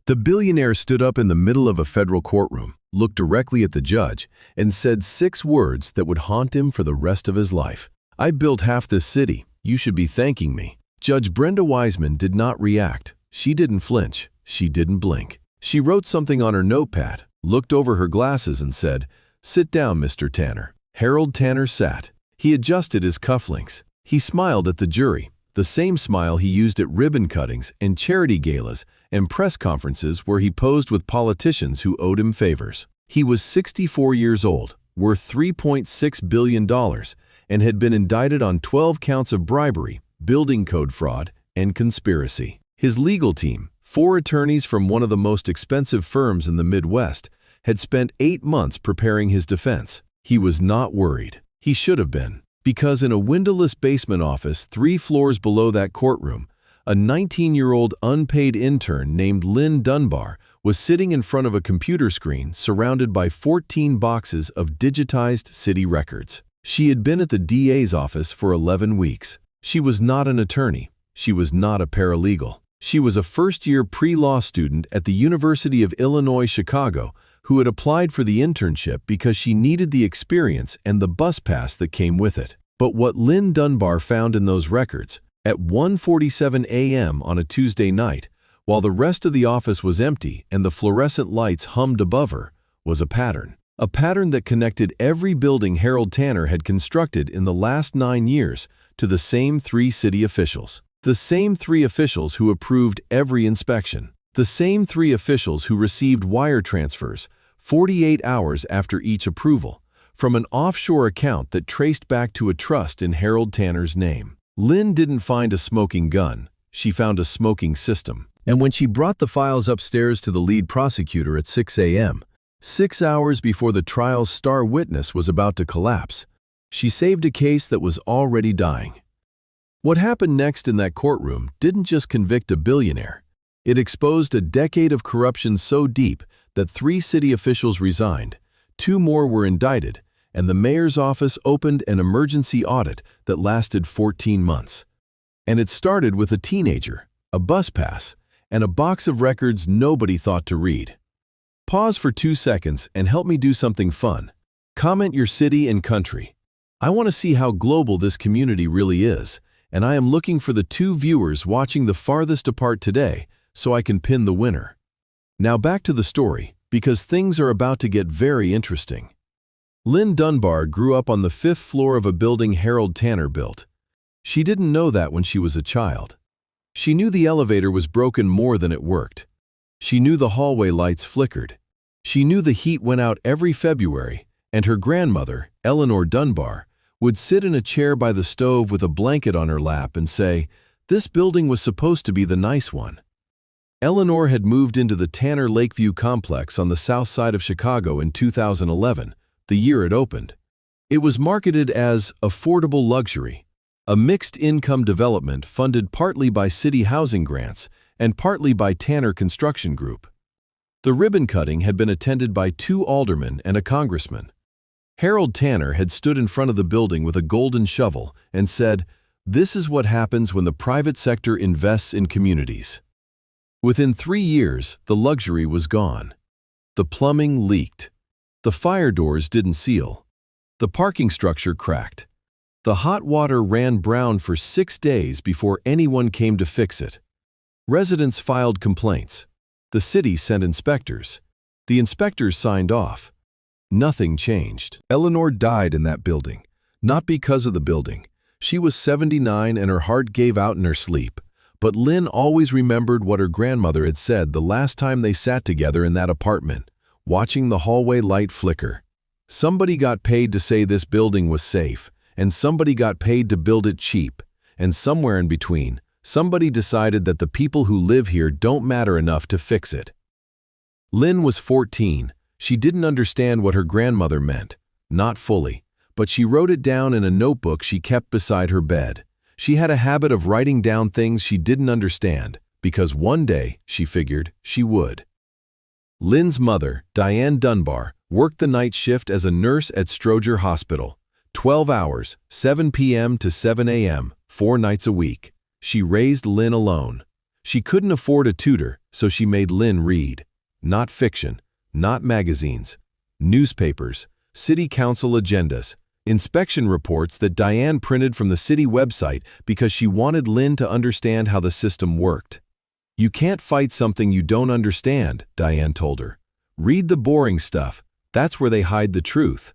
The billionaire stood up in the middle of a federal courtroom, looked directly at the judge, and said 6 words that would haunt him for the rest of his life. "I built half this city. You should be thanking me." Judge Brenda Wiseman did not react. She didn't flinch. She didn't blink. She wrote something on her notepad, looked over her glasses and said, "Sit down, Mr. Tanner." Harold Tanner sat. He adjusted his cufflinks. He smiled at the jury, the same smile he used at ribbon cuttings and charity galas and press conferences where he posed with politicians who owed him favors. He was 64 years old, worth $3.6 billion, and had been indicted on 12 counts of bribery, building code fraud, and conspiracy. His legal team, 4 attorneys from one of the most expensive firms in the Midwest, had spent 8 months preparing his defense. He was not worried. He should have been, because in a windowless basement office 3 floors below that courtroom, a 19-year-old unpaid intern named Lynn Dunbar was sitting in front of a computer screen surrounded by 14 boxes of digitized city records. She had been at the DA's office for 11 weeks. She was not an attorney. She was not a paralegal. She was a first-year pre-law student at the University of Illinois, Chicago, who had applied for the internship because she needed the experience and the bus pass that came with it. But what Lynn Dunbar found in those records, at 1:47 a.m. on a Tuesday night, while the rest of the office was empty and the fluorescent lights hummed above her, was a pattern. A pattern that connected every building Harold Tanner had constructed in the last 9 years to the same 3 city officials. The same 3 officials who approved every inspection. The same 3 officials who received wire transfers 48 hours after each approval from an offshore account that traced back to a trust in Harold Tanner's name. Lynn didn't find a smoking gun. She found a smoking system. And when she brought the files upstairs to the lead prosecutor at 6 a.m., 6 hours before the trial's star witness was about to collapse, she saved a case that was already dying. What happened next in that courtroom didn't just convict a billionaire. It exposed a decade of corruption so deep that 3 city officials resigned, 2 more were indicted, and the mayor's office opened an emergency audit that lasted 14 months. And it started with a teenager, a bus pass, and a box of records nobody thought to read. Pause for 2 seconds and help me do something fun. Comment your city and country. I want to see how global this community really is, and I am looking for the 2 viewers watching the farthest apart today so I can pin the winner. Now back to the story, because things are about to get very interesting. Lynn Dunbar grew up on the 5th floor of a building Harold Tanner built. She didn't know that when she was a child. She knew the elevator was broken more than it worked. She knew the hallway lights flickered. She knew the heat went out every February, and her grandmother, Eleanor Dunbar, would sit in a chair by the stove with a blanket on her lap and say, "This building was supposed to be the nice one." Eleanor had moved into the Tanner Lakeview complex on the south side of Chicago in 2011, the year it opened. It was marketed as affordable luxury, a mixed-income development funded partly by city housing grants and partly by Tanner Construction Group. The ribbon cutting had been attended by 2 aldermen and a congressman. Harold Tanner had stood in front of the building with a golden shovel and said, "This is what happens when the private sector invests in communities." Within 3 years, the luxury was gone. The plumbing leaked. The fire doors didn't seal. The parking structure cracked. The hot water ran brown for 6 days before anyone came to fix it. Residents filed complaints. The city sent inspectors. The inspectors signed off. Nothing changed. Eleanor died in that building, not because of the building. She was 79 and her heart gave out in her sleep. But Lynn always remembered what her grandmother had said the last time they sat together in that apartment, watching the hallway light flicker. Somebody got paid to say this building was safe, and somebody got paid to build it cheap, and somewhere in between, somebody decided that the people who live here don't matter enough to fix it. Lynn was 14. She didn't understand what her grandmother meant, not fully, but she wrote it down in a notebook she kept beside her bed. She had a habit of writing down things she didn't understand, because one day, she figured, she would. Lynn's mother, Diane Dunbar, worked the night shift as a nurse at Stroger Hospital, 12 hours, 7 p.m. to 7 a.m., 4 nights a week. She raised Lynn alone. She couldn't afford a tutor, so she made Lynn read. Not fiction, not magazines, newspapers, city council agendas, inspection reports that Diane printed from the city website because she wanted Lynn to understand how the system worked. You can't fight something you don't understand, Diane told her. Read the boring stuff. That's where they hide the truth.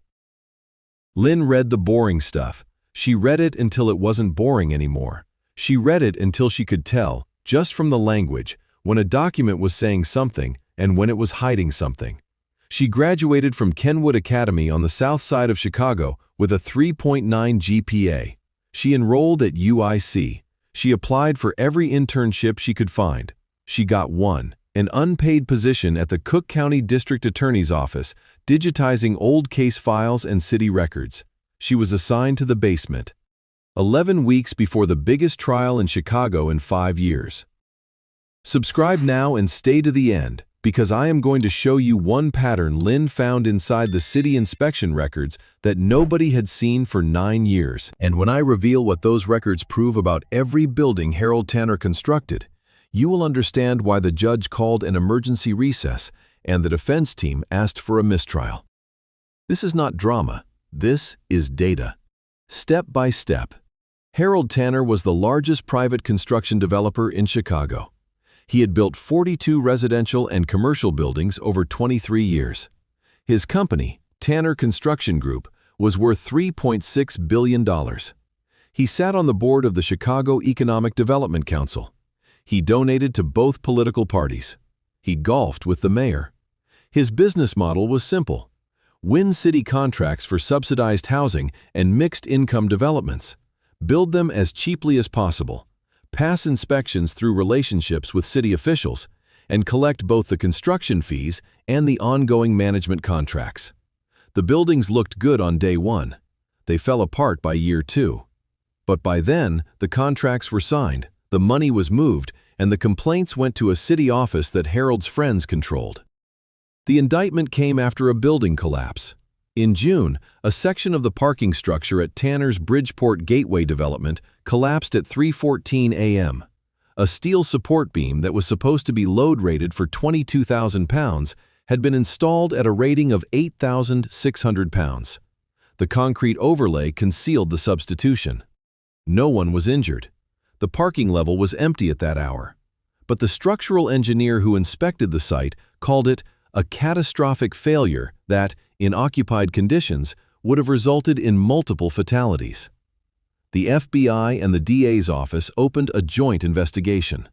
Lynn read the boring stuff. She read it until it wasn't boring anymore. She read it until she could tell, just from the language, when a document was saying something and when it was hiding something. She graduated from Kenwood Academy on the south side of Chicago with a 3.9 GPA. She enrolled at UIC. She applied for every internship she could find. She got one, an unpaid position at the Cook County District Attorney's Office, digitizing old case files and city records. She was assigned to the basement. 11 weeks before the biggest trial in Chicago in 5 years. Subscribe now and stay to the end, because I am going to show you one pattern Lynn found inside the city inspection records that nobody had seen for 9 years. And when I reveal what those records prove about every building Harold Tanner constructed, you will understand why the judge called an emergency recess and the defense team asked for a mistrial. This is not drama. This is data. Step by step. Harold Tanner was the largest private construction developer in Chicago. He had built 42 residential and commercial buildings over 23 years. His company, Tanner Construction Group, was worth $3.6 billion. He sat on the board of the Chicago Economic Development Council. He donated to both political parties. He golfed with the mayor. His business model was simple: win city contracts for subsidized housing and mixed-income developments, build them as cheaply as possible, pass inspections through relationships with city officials, and collect both the construction fees and the ongoing management contracts. The buildings looked good on day one. They fell apart by year 2. But by then, the contracts were signed, the money was moved, and the complaints went to a city office that Harold's friends controlled. The indictment came after a building collapse. In June, a section of the parking structure at Tanner's Bridgeport Gateway development collapsed at 3:14 a.m. A steel support beam that was supposed to be load rated for 22,000 pounds had been installed at a rating of 8,600 pounds. The concrete overlay concealed the substitution. No one was injured. The parking level was empty at that hour. But the structural engineer who inspected the site called it a catastrophic failure that, in occupied conditions, would have resulted in multiple fatalities. The FBI and the DA's office opened a joint investigation.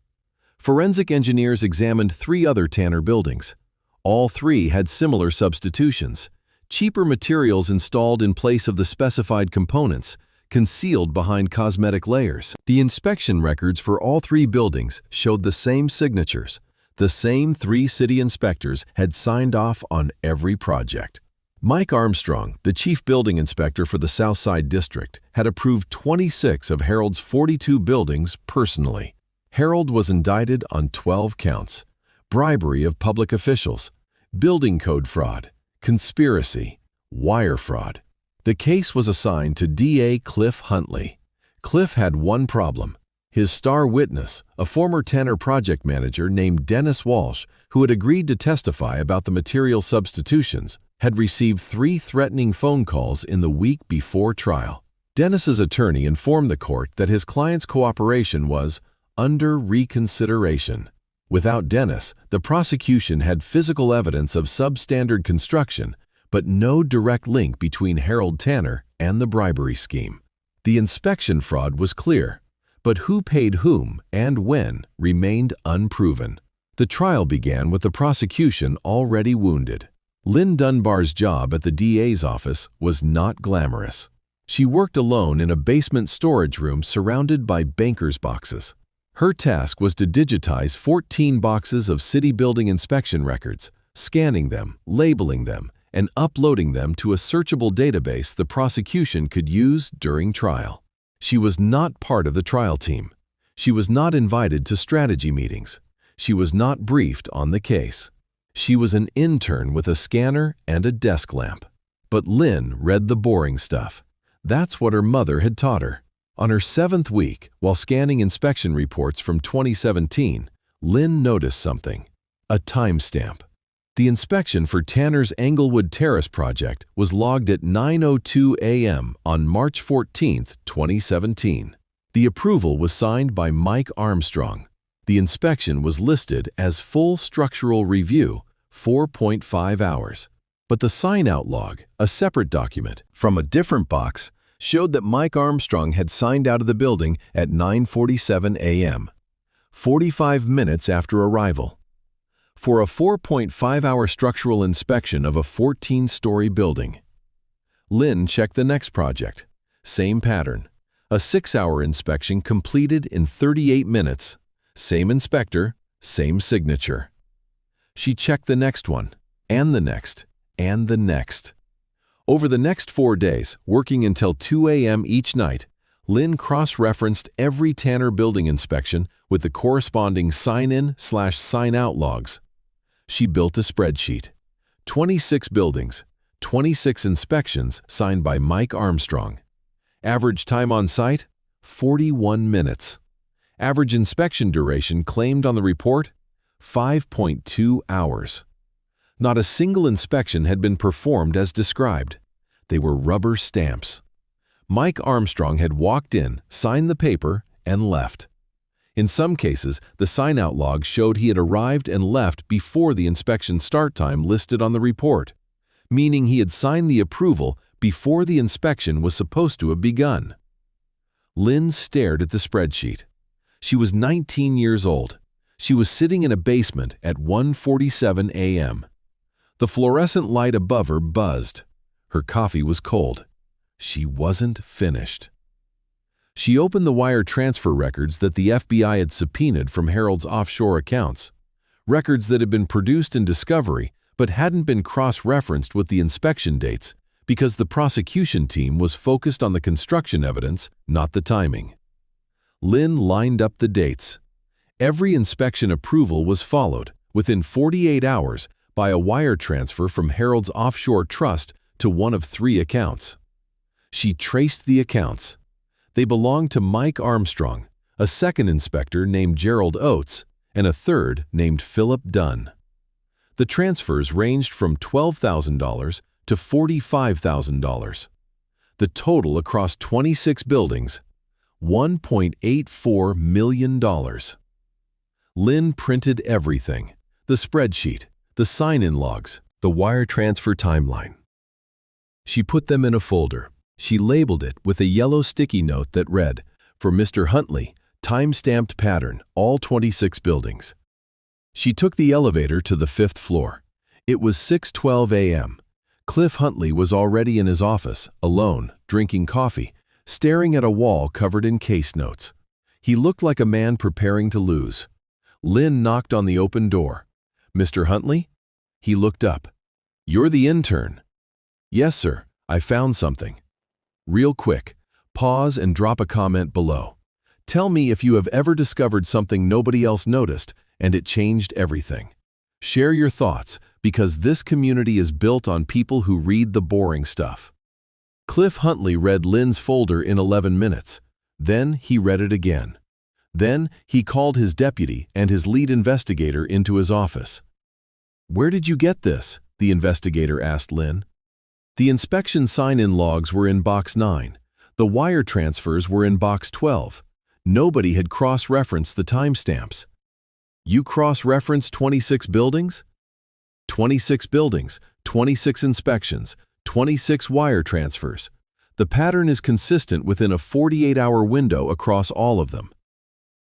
Forensic engineers examined 3 other Tanner buildings. All 3 had similar substitutions, cheaper materials installed in place of the specified components, concealed behind cosmetic layers. The inspection records for all 3 buildings showed the same signatures. The same 3 city inspectors had signed off on every project. Mike Armstrong, the chief building inspector for the Southside District, had approved 26 of Harold's 42 buildings personally. Harold was indicted on 12 counts: bribery of public officials, building code fraud, conspiracy, wire fraud. The case was assigned to DA Cliff Huntley. Cliff had one problem. His star witness, a former Tanner project manager named Dennis Walsh, who had agreed to testify about the material substitutions, had received 3 threatening phone calls in the week before trial. Dennis's attorney informed the court that his client's cooperation was under reconsideration. Without Dennis, the prosecution had physical evidence of substandard construction, but no direct link between Harold Tanner and the bribery scheme. The inspection fraud was clear, but who paid whom and when remained unproven. The trial began with the prosecution already wounded. Lynn Dunbar's job at the DA's office was not glamorous. She worked alone in a basement storage room surrounded by banker's boxes. Her task was to digitize 14 boxes of city building inspection records, scanning them, labeling them, and uploading them to a searchable database the prosecution could use during trial. She was not part of the trial team. She was not invited to strategy meetings. She was not briefed on the case. She was an intern with a scanner and a desk lamp. But Lynn read the boring stuff. That's what her mother had taught her. On her 7th week, while scanning inspection reports from 2017, Lynn noticed something: a timestamp. The inspection for Tanner's Englewood Terrace project was logged at 9:02 a.m. on March 14, 2017. The approval was signed by Mike Armstrong. The inspection was listed as full structural review, 4.5 hours. But the sign-out log, a separate document from a different box, showed that Mike Armstrong had signed out of the building at 9:47 a.m., 45 minutes after arrival. For a 4.5-hour structural inspection of a 14-story building. Lynn checked the next project. Same pattern. A 6-hour inspection completed in 38 minutes. Same inspector, same signature. She checked the next one, and the next, and the next. Over the next 4 days, working until 2 a.m. each night, Lynn cross-referenced every Tanner building inspection with the corresponding sign-in/sign-out logs. She built a spreadsheet. 26 buildings, 26 inspections signed by Mike Armstrong. Average time on site, 41 minutes. Average inspection duration claimed on the report, 5.2 hours. Not a single inspection had been performed as described. They were rubber stamps. Mike Armstrong had walked in, signed the paper, and left. In some cases, the sign-out log showed he had arrived and left before the inspection start time listed on the report, meaning he had signed the approval before the inspection was supposed to have begun. Lynn stared at the spreadsheet. She was 19 years old. She was sitting in a basement at 1:47 a.m. The fluorescent light above her buzzed. Her coffee was cold. She wasn't finished. She opened the wire transfer records that the FBI had subpoenaed from Harold's offshore accounts, records that had been produced in discovery but hadn't been cross-referenced with the inspection dates because the prosecution team was focused on the construction evidence, not the timing. Lynn lined up the dates. Every inspection approval was followed, within 48 hours, by a wire transfer from Harold's offshore trust to one of 3 accounts. She traced the accounts. They belonged to Mike Armstrong, a second inspector named Gerald Oates, and a third named Philip Dunn. The transfers ranged from $12,000 to $45,000. The total across 26 buildings, $1.84 million. Lynn printed everything: the spreadsheet, the sign-in logs, the wire transfer timeline. She put them in a folder. She labeled it with a yellow sticky note that read, "For Mr. Huntley, time-stamped pattern, all 26 buildings." She took the elevator to the 5th floor. It was 6:12 a.m. Cliff Huntley was already in his office, alone, drinking coffee, staring at a wall covered in case notes. He looked like a man preparing to lose. Lynn knocked on the open door. "Mr. Huntley?" He looked up. "You're the intern." "Yes, sir. I found something." Real quick, pause and drop a comment below. Tell me if you have ever discovered something nobody else noticed and it changed everything. Share your thoughts, because this community is built on people who read the boring stuff. Cliff Huntley read Lynn's folder in 11 minutes. Then he read it again. Then he called his deputy and his lead investigator into his office. "Where did you get this?" the investigator asked Lynn. The inspection sign-in logs were in box 9. The wire transfers were in box 12. Nobody had cross-referenced the timestamps. "You cross-referenced 26 buildings?" 26 buildings, 26 inspections, 26 wire transfers. The pattern is consistent within a 48-hour window across all of them.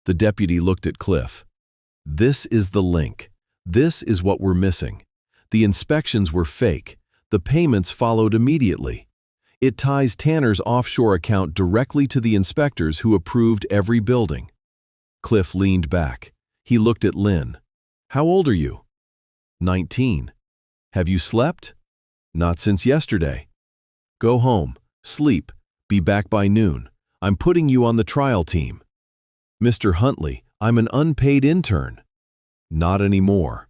The deputy looked at Cliff. "This is the link. This is what we're missing. The inspections were fake. The payments followed immediately. It ties Tanner's offshore account directly to the inspectors who approved every building." Cliff leaned back. He looked at Lynn. "How old are you?" 19. "Have you slept?" "Not since yesterday." "Go home, sleep, be back by noon. I'm putting you on the trial team." "Mr. Huntley, I'm an unpaid intern." "Not anymore."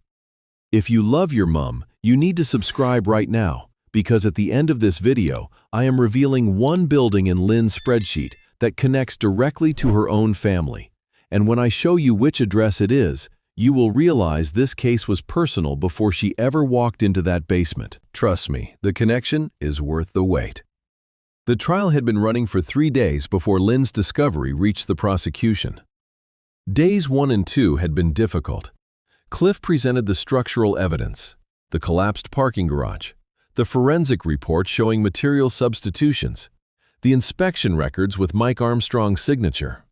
If you love your mom, you need to subscribe right now, because at the end of this video, I am revealing one building in Lynn's spreadsheet that connects directly to her own family. And when I show you which address it is, you will realize this case was personal before she ever walked into that basement. Trust me, the connection is worth the wait. The trial had been running for 3 days before Lynn's discovery reached the prosecution. Days 1 and 2 had been difficult. Cliff presented the structural evidence, the collapsed parking garage, the forensic report showing material substitutions, the inspection records with Mike Armstrong's signature.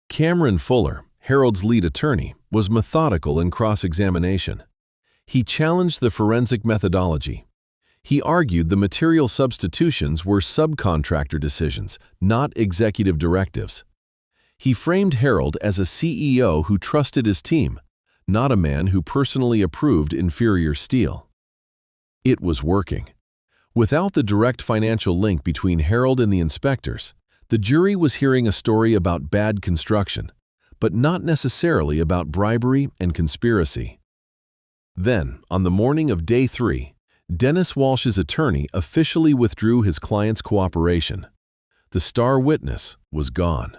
Cameron Fuller, Harold's lead attorney, was methodical in cross-examination. He challenged the forensic methodology. He argued the material substitutions were subcontractor decisions, not executive directives. He framed Harold as a CEO who trusted his team, not a man who personally approved inferior steel. It was working. Without the direct financial link between Harold and the inspectors, the jury was hearing a story about bad construction, but not necessarily about bribery and conspiracy. Then, on the morning of day 3, Dennis Walsh's attorney officially withdrew his client's cooperation. The star witness was gone.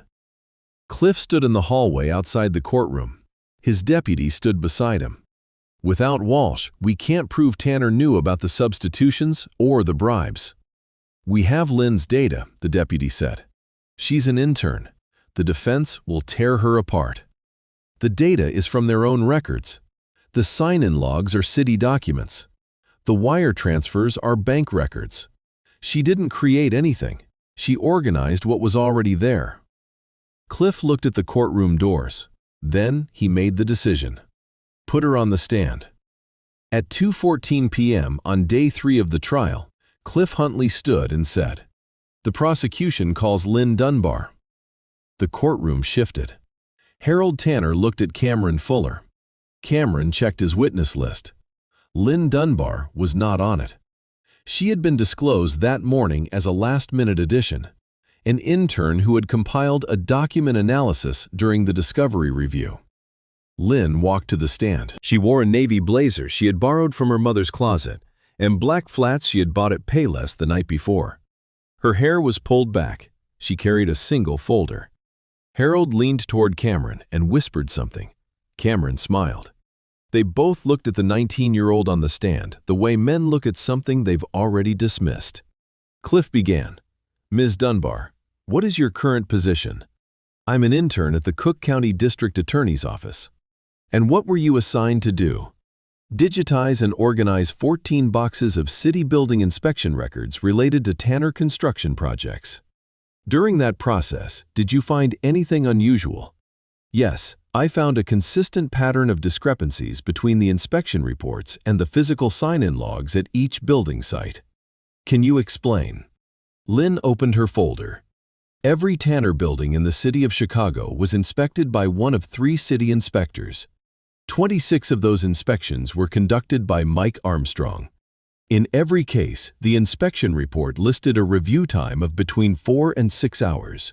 Cliff stood in the hallway outside the courtroom. His deputy stood beside him. Without Walsh, we can't prove Tanner knew about the substitutions or the bribes. We have Lynn's data, the deputy said. She's an intern. The defense will tear her apart. The data is from their own records. The sign-in logs are city documents. The wire transfers are bank records. She didn't create anything. She organized what was already there. Cliff looked at the courtroom doors. Then he made the decision. Put her on the stand. At 2:14 p.m. on day 3 of the trial, Cliff Huntley stood and said, "The prosecution calls Lynn Dunbar." The courtroom shifted. Harold Tanner looked at Cameron Fuller. Cameron checked his witness list. Lynn Dunbar was not on it. She had been disclosed that morning as a last-minute addition, an intern who had compiled a document analysis during the discovery review. Lynn walked to the stand. She wore a navy blazer she had borrowed from her mother's closet and black flats she had bought at Payless the night before. Her hair was pulled back. She carried a single folder. Harold leaned toward Cameron and whispered something. Cameron smiled. They both looked at the 19-year-old on the stand the way men look at something they've already dismissed. Cliff began. "Ms. Dunbar, what is your current position?" "I'm an intern at the Cook County District Attorney's Office." "And what were you assigned to do?" "Digitize and organize 14 boxes of city building inspection records related to Tanner construction projects." "During that process, did you find anything unusual?" "Yes, I found a consistent pattern of discrepancies between the inspection reports and the physical sign-in logs at each building site." "Can you explain?" Lynn opened her folder. Every Tanner building in the city of Chicago was inspected by one of 3 city inspectors. 26 of those inspections were conducted by Mike Armstrong. In every case, the inspection report listed a review time of between 4 and 6 hours.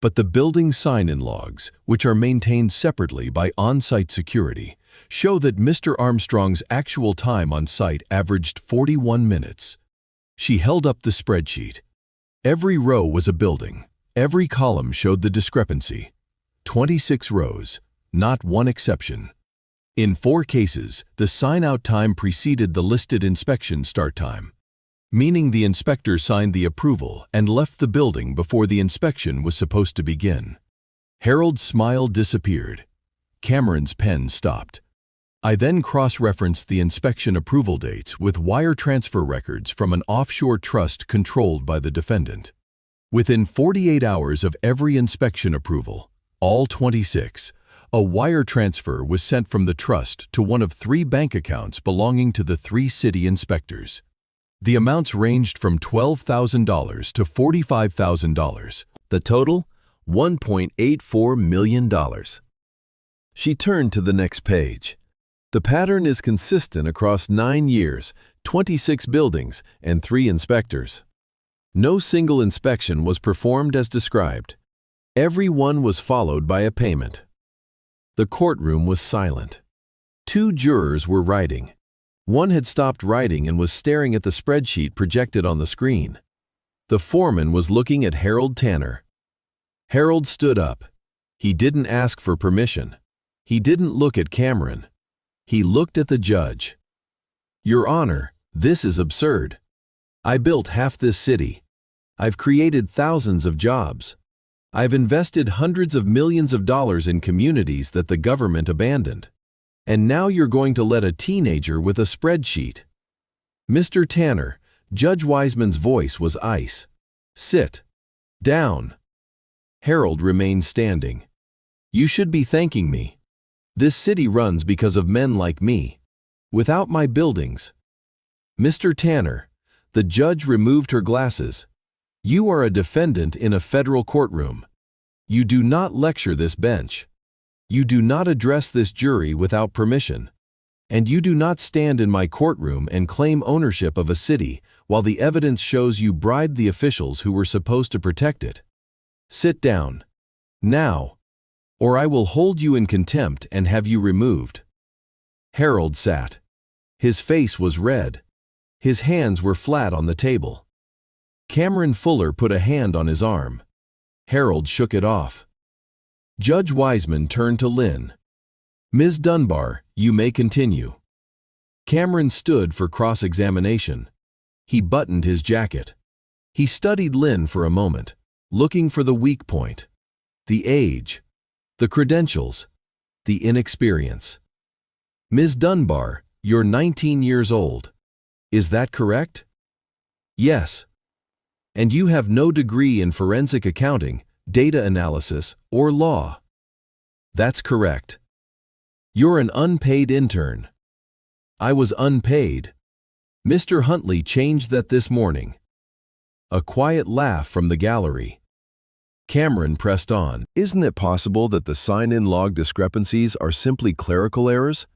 But the building sign-in logs, which are maintained separately by on-site security, show that Mr. Armstrong's actual time on site averaged 41 minutes. She held up the spreadsheet. Every row was a building. Every column showed the discrepancy. 26 rows, not one exception. In 4 cases, the sign-out time preceded the listed inspection start time, meaning the inspector signed the approval and left the building before the inspection was supposed to begin. Harold's smile disappeared. Cameron's pen stopped. I then cross-referenced the inspection approval dates with wire transfer records from an offshore trust controlled by the defendant. Within 48 hours of every inspection approval, all 26, a wire transfer was sent from the trust to one of 3 bank accounts belonging to the 3 city inspectors. The amounts ranged from $12,000 to $45,000. The total? $1.84 million. She turned to the next page. The pattern is consistent across 9 years, 26 buildings, and 3 inspectors. No single inspection was performed as described. Every one was followed by a payment. The courtroom was silent. 2 jurors were writing. One had stopped writing and was staring at the spreadsheet projected on the screen. The foreman was looking at Harold Tanner. Harold stood up. He didn't ask for permission. He didn't look at Cameron. He looked at the judge. "Your Honor, this is absurd. I built half this city. I've created thousands of jobs. I've invested hundreds of millions of dollars in communities that the government abandoned. And now you're going to let a teenager with a spreadsheet." "Mr. Tanner," Judge Wiseman's voice was ice. "Sit down." Harold remained standing. "You should be thanking me. This city runs because of men like me. Without my buildings—" "Mr. Tanner," the judge removed her glasses. "You are a defendant in a federal courtroom. You do not lecture this bench. You do not address this jury without permission. And you do not stand in my courtroom and claim ownership of a city while the evidence shows you bribed the officials who were supposed to protect it. Sit down. Now, or I will hold you in contempt and have you removed." Harold sat. His face was red. His hands were flat on the table. Cameron Fuller put a hand on his arm. Harold shook it off. Judge Wiseman turned to Lynn. "Ms. Dunbar, you may continue." Cameron stood for cross-examination. He buttoned his jacket. He studied Lynn for a moment, looking for the weak point. The age, the credentials, the inexperience. "Ms. Dunbar, you're 19 years old. Is that correct?" "Yes." "And you have no degree in forensic accounting, data analysis, or law?" "That's correct." "You're an unpaid intern." "I was unpaid. Mr. Huntley changed that this morning." A quiet laugh from the gallery. Cameron pressed on. "Isn't it possible that the sign-in log discrepancies are simply clerical errors?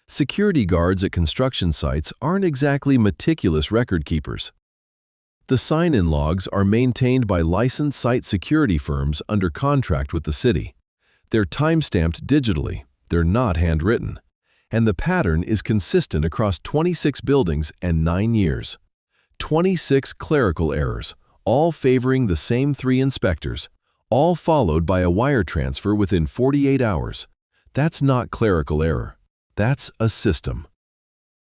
Security guards at construction sites aren't exactly meticulous record keepers. The sign-in logs are maintained by licensed site security firms under contract with the city. They're time-stamped digitally. They're not handwritten. And the pattern is consistent across 26 buildings and 9 years. 26 clerical errors, all favoring the same 3 inspectors, all followed by a wire transfer within 48 hours. That's not clerical error. That's a system."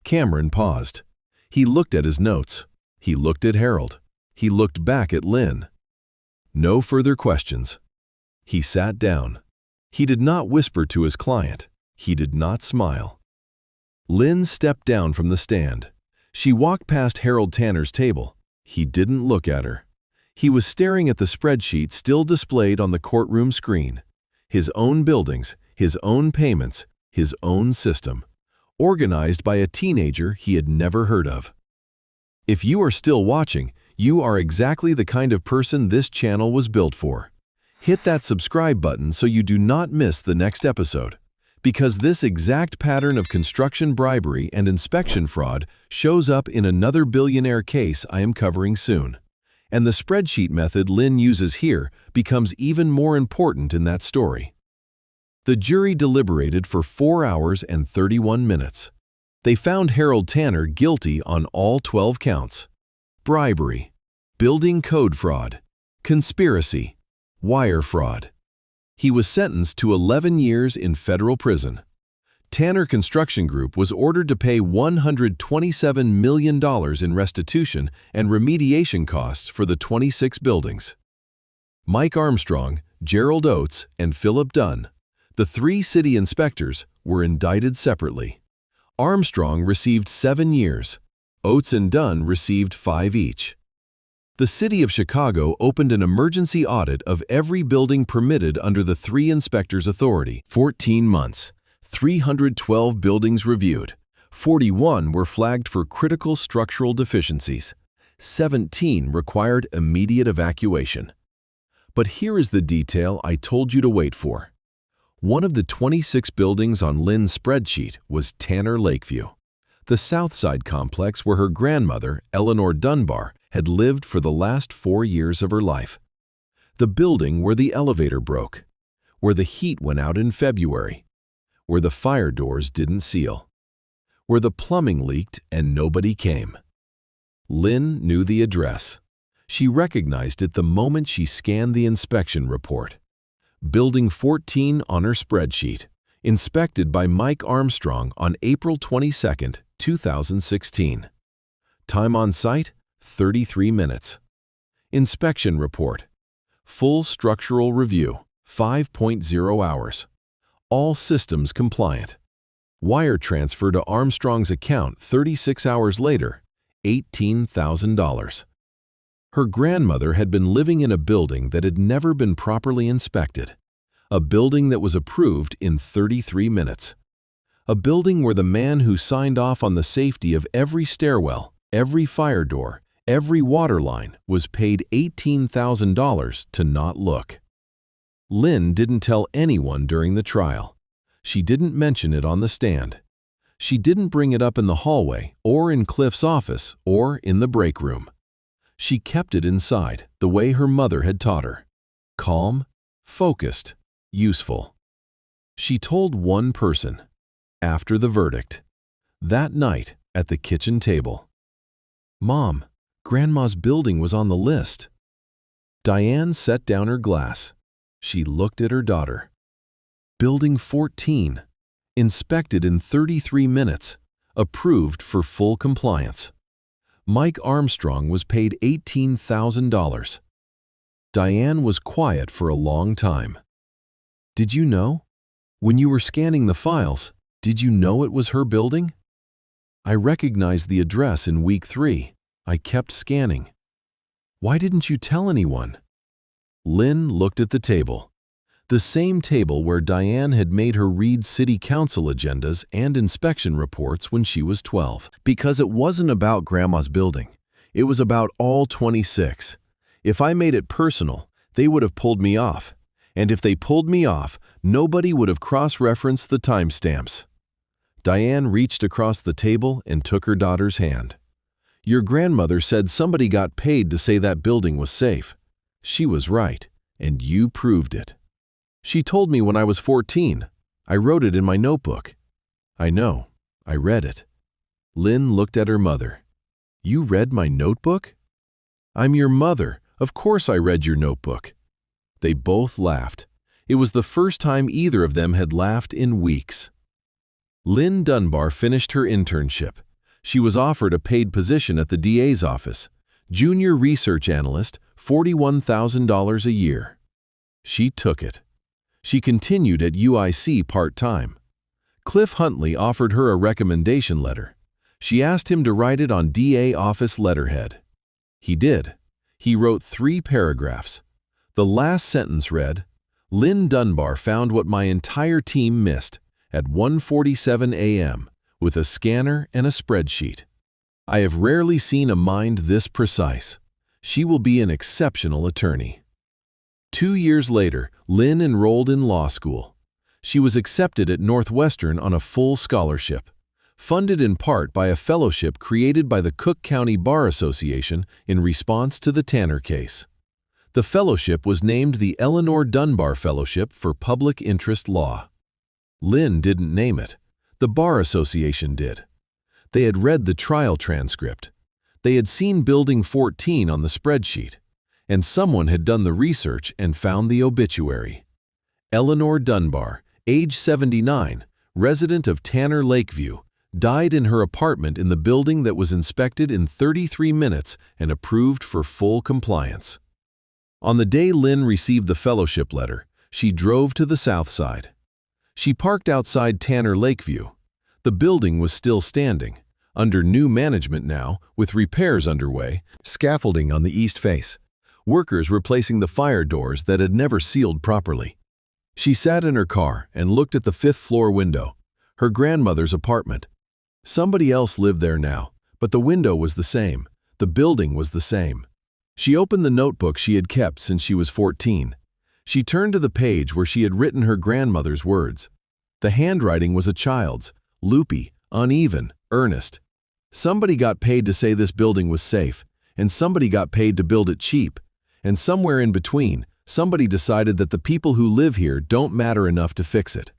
Cameron paused. He looked at his notes. He looked at Harold. He looked back at Lynn. No further questions. He sat down. He did not whisper to his client. He did not smile. Lynn stepped down from the stand. She walked past Harold Tanner's table. He didn't look at her. He was staring at the spreadsheet still displayed on the courtroom screen. His own buildings, his own payments, his own system, organized by a teenager he had never heard of. If you are still watching, you are exactly the kind of person this channel was built for. Hit that subscribe button so you do not miss the next episode, because this exact pattern of construction bribery and inspection fraud shows up in another billionaire case I am covering soon. And the spreadsheet method Lynn uses here becomes even more important in that story. The jury deliberated for 4 hours and 31 minutes. They found Harold Tanner guilty on all 12 counts: bribery, building code fraud, conspiracy, wire fraud. He was sentenced to 11 years in federal prison. Tanner Construction Group was ordered to pay $127 million in restitution and remediation costs for the 26 buildings. Mike Armstrong, Gerald Oates, and Philip Dunn, the 3 city inspectors, were indicted separately. Armstrong received 7 years. Oates and Dunn received 5 each. The city of Chicago opened an emergency audit of every building permitted under the 3 inspectors' authority. 14 months. 312 buildings reviewed. 41 were flagged for critical structural deficiencies. 17 required immediate evacuation. But here is the detail I told you to wait for. One of the 26 buildings on Lynn's spreadsheet was Tanner Lakeview, the Southside complex where her grandmother, Eleanor Dunbar, had lived for the last 4 years of her life. The building where the elevator broke, where the heat went out in February, where the fire doors didn't seal, where the plumbing leaked and nobody came. Lynn knew the address. She recognized it the moment she scanned the inspection report. Building 14 on her spreadsheet, inspected by Mike Armstrong on April 22, 2016. Time on site, 33 minutes. Inspection report. Full structural review, 5.0 hours. All systems compliant. Wire transfer to Armstrong's account 36 hours later, $18,000. Her grandmother had been living in a building that had never been properly inspected. A building that was approved in 33 minutes. A building where the man who signed off on the safety of every stairwell, every fire door, every water line was paid $18,000 to not look. Lynn didn't tell anyone during the trial. She didn't mention it on the stand. She didn't bring it up in the hallway or in Cliff's office or in the break room. She kept it inside the way her mother had taught her. Calm, focused, useful. She told one person, after the verdict, that night at the kitchen table. "Mom, Grandma's building was on the list." Diane set down her glass. She looked at her daughter. Building 14, inspected in 33 minutes, approved for full compliance. Mike Armstrong was paid $18,000. Diane was quiet for a long time. "Did you know? When you were scanning the files, did you know it was her building?" "I recognized the address in week 3. I kept scanning." "Why didn't you tell anyone?" Lynn looked at the table. The same table where Diane had made her read city council agendas and inspection reports when she was 12. Because it wasn't about Grandma's building. It was about all 26. If I made it personal, they would have pulled me off. And if they pulled me off, nobody would have cross-referenced the timestamps. Diane reached across the table and took her daughter's hand. "Your grandmother said somebody got paid to say that building was safe. She was right, and you proved it. She told me when I was 14. I wrote it in my notebook." "I know. I read it." Lynn looked at her mother. "You read my notebook?" "I'm your mother. Of course I read your notebook." They both laughed. It was the first time either of them had laughed in weeks. Lynn Dunbar finished her internship. She was offered a paid position at the DA's office. Junior research analyst, $41,000 a year. She took it. She continued at UIC part-time. Cliff Huntley offered her a recommendation letter. She asked him to write it on DA office letterhead. He did. He wrote 3 paragraphs. The last sentence read, "Lynn Dunbar found what my entire team missed at 1:47 a.m. with a scanner and a spreadsheet. I have rarely seen a mind this precise. She will be an exceptional attorney." 2 years later, Lynn enrolled in law school. She was accepted at Northwestern on a full scholarship, funded in part by a fellowship created by the Cook County Bar Association in response to the Tanner case. The fellowship was named the Eleanor Dunbar Fellowship for Public Interest Law. Lynn didn't name it. The Bar Association did. They had read the trial transcript. They had seen Building 14 on the spreadsheet. And someone had done the research and found the obituary. Eleanor Dunbar, age 79, resident of Tanner Lakeview, died in her apartment in the building that was inspected in 33 minutes and approved for full compliance. On the day Lynn received the fellowship letter, she drove to the south side. She parked outside Tanner Lakeview. The building was still standing, under new management now, with repairs underway, scaffolding on the east face. Workers replacing the fire doors that had never sealed properly. She sat in her car and looked at the 5th-floor window, her grandmother's apartment. Somebody else lived there now, but the window was the same. The building was the same. She opened the notebook she had kept since she was 14. She turned to the page where she had written her grandmother's words. The handwriting was a child's, loopy, uneven, earnest. Somebody got paid to say this building was safe, and somebody got paid to build it cheap. And somewhere in between, somebody decided that the people who live here don't matter enough to fix it.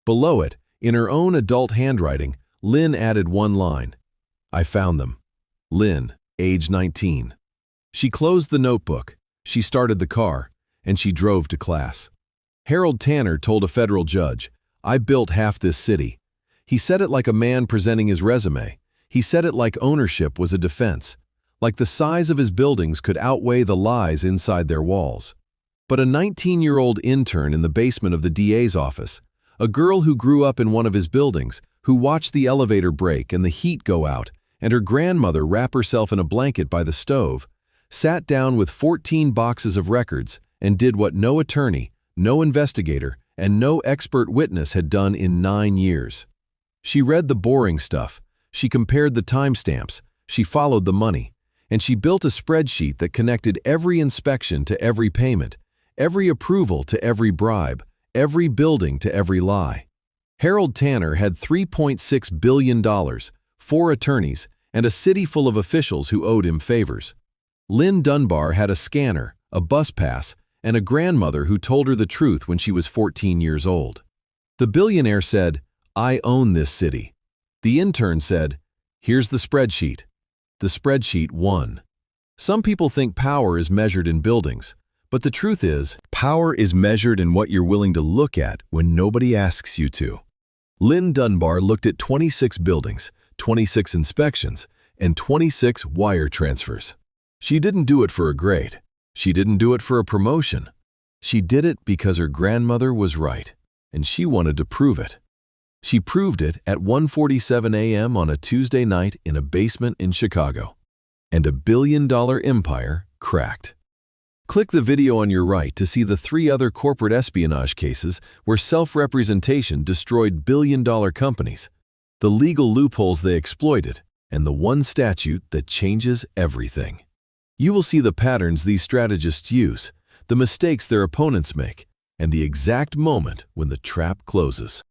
Below it, in her own adult handwriting, Lynn added one line. "I found them. Lynn, age 19. She closed the notebook, she started the car, and she drove to class. Harold Tanner told a federal judge, "I built half this city." He said it like a man presenting his resume. He said it like ownership was a defense, like the size of his buildings could outweigh the lies inside their walls. But a 19-year-old intern in the basement of the DA's office, a girl who grew up in one of his buildings, who watched the elevator break and the heat go out, and her grandmother wrap herself in a blanket by the stove, sat down with 14 boxes of records and did what no attorney, no investigator, and no expert witness had done in 9 years. She read the boring stuff, she compared the timestamps, she followed the money, and she built a spreadsheet that connected every inspection to every payment, every approval to every bribe, every building to every lie. Harold Tanner had $3.6 billion, 4 attorneys, and a city full of officials who owed him favors. Lynn Dunbar had a scanner, a bus pass, and a grandmother who told her the truth when she was 14 years old. The billionaire said, "I own this city." The intern said, "Here's the spreadsheet." The spreadsheet won. Some people think power is measured in buildings, but the truth is, power is measured in what you're willing to look at when nobody asks you to. Lynn Dunbar looked at 26 buildings, 26 inspections, and 26 wire transfers. She didn't do it for a grade. She didn't do it for a promotion. She did it because her grandmother was right, and she wanted to prove it. She proved it at 1:47 a.m. on a Tuesday night in a basement in Chicago. And $1 billion empire cracked. Click the video on your right to see the 3 other corporate espionage cases where self-representation destroyed billion-dollar companies, the legal loopholes they exploited, and the one statute that changes everything. You will see the patterns these strategists use, the mistakes their opponents make, and the exact moment when the trap closes.